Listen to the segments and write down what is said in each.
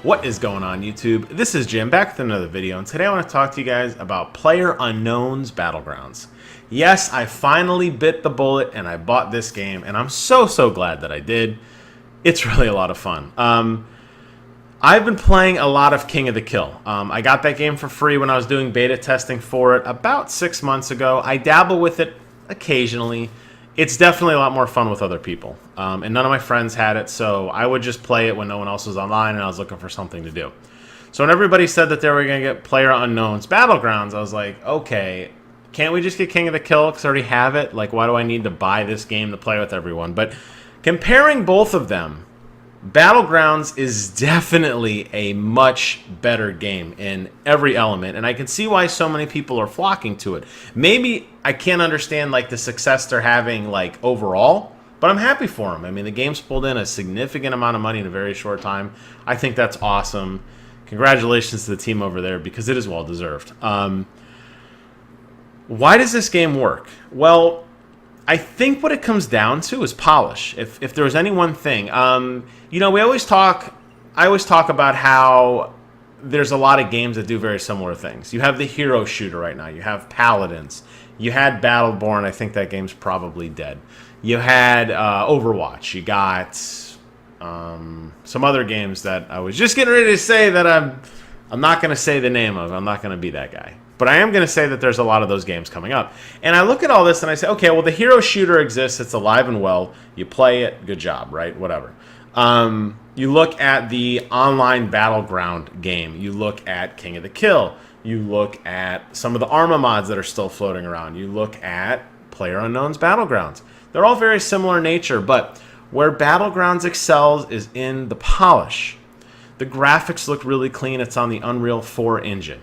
What is going on, YouTube? This is Jim back with another video, and today I want to talk to you guys about PLAYERUNKNOWN'S Battlegrounds. Yes, I finally bit the bullet and I bought this game, and I'm so glad that I did. It's really a lot of fun. I've been playing a lot of King of the Kill. I got that game for free when I was doing beta testing for it about 6 months ago. I dabble with it occasionally. It's definitely a lot more fun with other people. And none of my friends had it, so I would just play it when no one else was online and I was looking for something to do. So when everybody said that they were going to get PLAYERUNKNOWN'S Battlegrounds, I was like, okay, can't we just get King of the Kill because I already have it? Like, why do I need to buy this game to play with everyone? But comparing both of them, Battlegrounds is definitely a much better game in every element, and I can see why so many people are flocking to it. Maybe I can't understand like the success they're having like overall, but I'm happy for them. I mean, the game's pulled in a significant amount of money in a very short time. I think that's awesome. Congratulations to the team over there because it is well deserved. Why does this game work? Well, I think what it comes down to is polish. If there was any one thing, you know, I always talk about how there's a lot of games that do very similar things. You have the hero shooter right now. You have Paladins. You had Battleborn. I think that game's probably dead. You had Overwatch. You got some other games that I was just getting ready to say that I'm not going to say the name of. I'm not going to be that guy. But I am going to say that there's a lot of those games coming up. And I look at all this and I say, okay, well, the hero shooter exists. It's alive and well. You play it. Good job, right? Whatever. You look at the online battleground game. You look at King of the Kill. You look at some of the Arma mods that are still floating around. You look at PLAYERUNKNOWN'S Battlegrounds. They're all very similar in nature, but where Battlegrounds excels is in the polish. The graphics look really clean. It's on the Unreal 4 engine.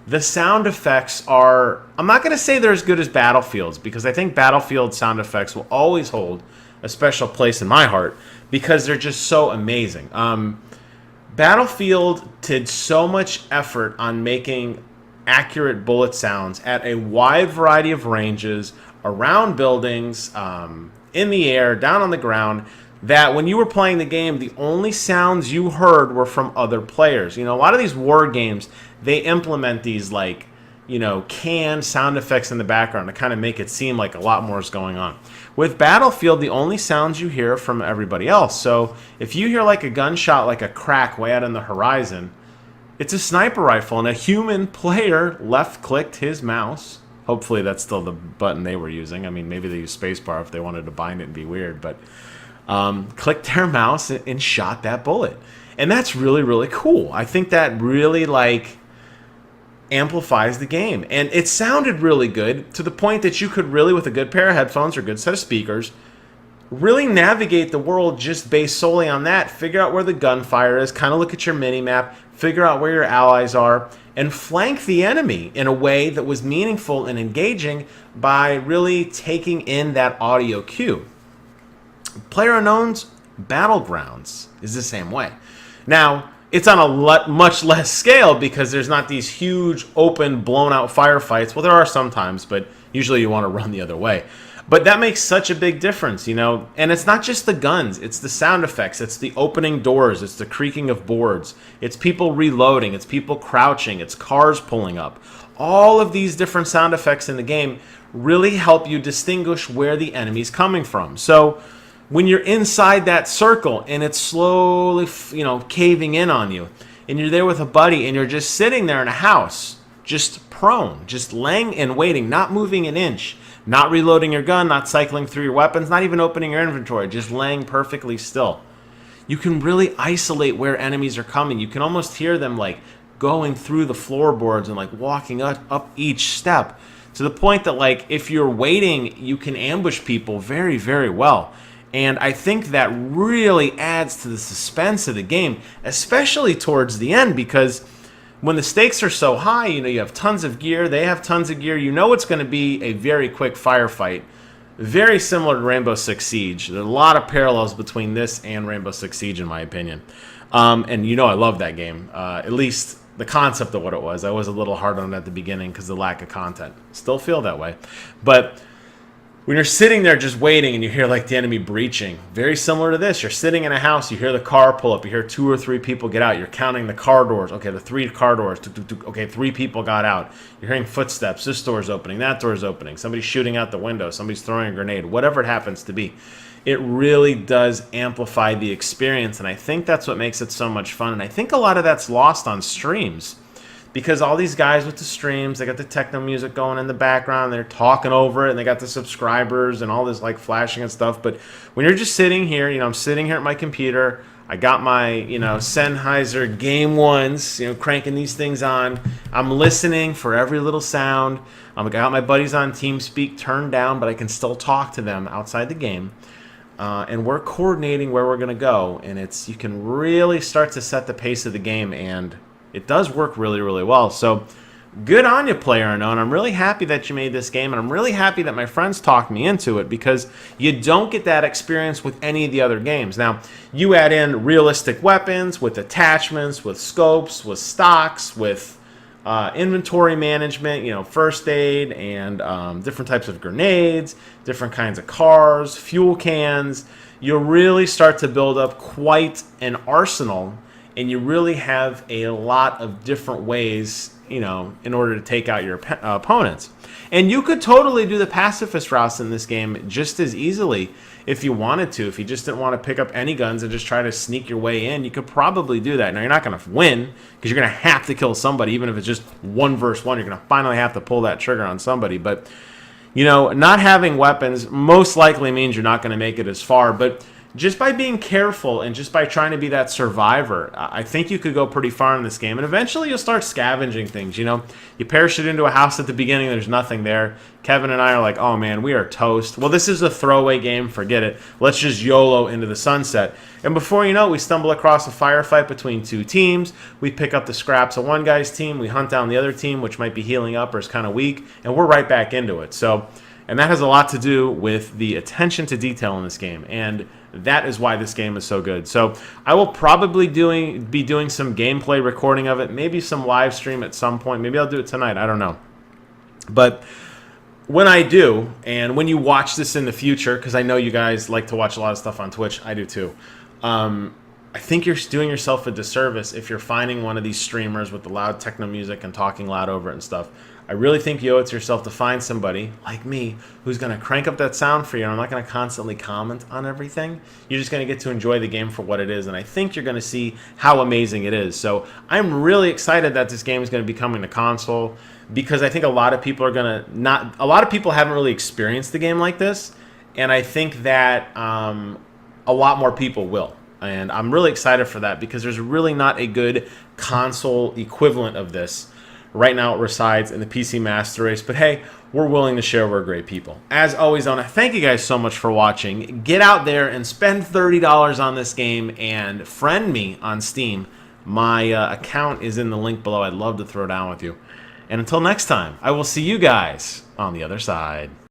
The sound effects are, I'm not going to say they're as good as Battlefield's because I think Battlefield sound effects will always hold a special place in my heart because they're just so amazing. Battlefield did so much effort on making accurate bullet sounds at a wide variety of ranges, around buildings, in the air, down on the ground, that when you were playing the game, the only sounds you heard were from other players. You know, a lot of these war games, they implement these, like, you know, canned sound effects in the background to kind of make it seem like a lot more is going on. With Battlefield, the only sounds you hear are from everybody else. So if you hear like a gunshot, like a crack way out on the horizon, it's a sniper rifle, and a human player left-clicked his mouse. Hopefully that's still the button they were using. I mean, maybe they use spacebar if they wanted to bind it and be weird, but clicked their mouse and shot that bullet. And that's really cool. I think that really, like, amplifies the game. And it sounded really good to the point that you could really, with a good pair of headphones or a good set of speakers, really navigate the world just based solely on that. Figure out where the gunfire is, kind of look at your mini-map, figure out where your allies are, and flank the enemy in a way that was meaningful and engaging by really taking in that audio cue. PLAYERUNKNOWN'S Battlegrounds is the same way. Now, it's on a much less scale because there's not these huge, open, blown-out firefights. Well, there are sometimes, but usually you want to run the other way. But that makes such a big difference, you know. And it's not just the guns. It's the sound effects. It's the opening doors. It's the creaking of boards. It's people reloading. It's people crouching. It's cars pulling up. All of these different sound effects in the game really help you distinguish where the enemy's coming from. So when you're inside that circle and it's slowly, you know, caving in on you, and you're there with a buddy and you're just sitting there in a house, just prone, just laying and waiting, not moving an inch, not reloading your gun, not cycling through your weapons, not even opening your inventory, just laying perfectly still. You can really isolate where enemies are coming. You can almost hear them like going through the floorboards and like walking up each step to the point that, like, if you're waiting, you can ambush people very well. And I think that really adds to the suspense of the game, especially towards the end, because when the stakes are so high, you know, you have tons of gear, they have tons of gear, you know it's going to be a very quick firefight. Very similar to Rainbow Six Siege. There are a lot of parallels between this and Rainbow Six Siege, in my opinion. And you know I love that game, at least the concept of what it was. I was a little hard on it at the beginning because of the lack of content. Still feel that way. But when you're sitting there just waiting and you hear like the enemy breaching, very similar to this. You're sitting in a house, you hear the car pull up, you hear 2 or 3 people get out. You're counting the car doors. Okay, the 3 car doors. Okay, 3 people got out. You're hearing footsteps. This door's opening. That door's opening. Somebody's shooting out the window. Somebody's throwing a grenade. Whatever it happens to be. It really does amplify the experience, and I think that's what makes it so much fun. And I think a lot of that's lost on streams, because all these guys with the streams, they got the techno music going in the background, they're talking over it, and they got the subscribers and all this like flashing and stuff. But when you're just sitting here, I'm sitting here at my computer, I got my, Sennheiser Game 1s, cranking these things on. I'm listening for every little sound. I got my buddies on TeamSpeak turned down, but I can still talk to them outside the game. And we're coordinating where we're going to go, and you can really start to set the pace of the game, and it does work really, really well. So good on you, PlayerUnknown. I'm really happy that you made this game, and I'm really happy that my friends talked me into it, because you don't get that experience with any of the other games. Now, you add in realistic weapons with attachments, with scopes, with stocks, with inventory management, first aid, and different types of grenades, different kinds of cars, fuel cans. You really start to build up quite an arsenal, and you really have a lot of different ways, in order to take out your opponents. And you could totally do the pacifist routes in this game just as easily if you wanted to. If you just didn't want to pick up any guns and just try to sneak your way in, you could probably do that. Now, you're not going to win, because you're going to have to kill somebody. Even if it's just 1 versus 1, you're going to finally have to pull that trigger on somebody. But, not having weapons most likely means you're not going to make it as far. But just by being careful and just by trying to be that survivor, I think you could go pretty far in this game. And eventually you'll start scavenging things, You parachute into a house at the beginning, there's nothing there. Kevin and I are like, oh man, we are toast. Well, this is a throwaway game, forget it. Let's just YOLO into the sunset. And before you know it, we stumble across a firefight between 2 teams. We pick up the scraps of one guy's team. We hunt down the other team, which might be healing up or is kind of weak. And we're right back into it. And that has a lot to do with the attention to detail in this game. And that is why this game is so good. So I will probably be doing some gameplay recording of it, maybe some live stream at some point. Maybe I'll do it tonight. I don't know. But when I do, and when you watch this in the future, because I know you guys like to watch a lot of stuff on Twitch, I do too. I think you're doing yourself a disservice if you're finding one of these streamers with the loud techno music and talking loud over it and stuff. I really think you owe it to yourself to find somebody like me who's going to crank up that sound for you. And I'm not going to constantly comment on everything. You're just going to get to enjoy the game for what it is. And I think you're going to see how amazing it is. So I'm really excited that this game is going to be coming to console, because I think a lot of people a lot of people haven't really experienced the game like this. And I think that a lot more people will. And I'm really excited for that, because there's really not a good console equivalent of this. Right now it resides in the PC Master Race, but hey, we're willing to share. We're great people. As always, I want to thank you guys so much for watching. Get out there and spend $30 on this game and friend me on Steam. My account is in the link below. I'd love to throw down with you. And until next time, I will see you guys on the other side.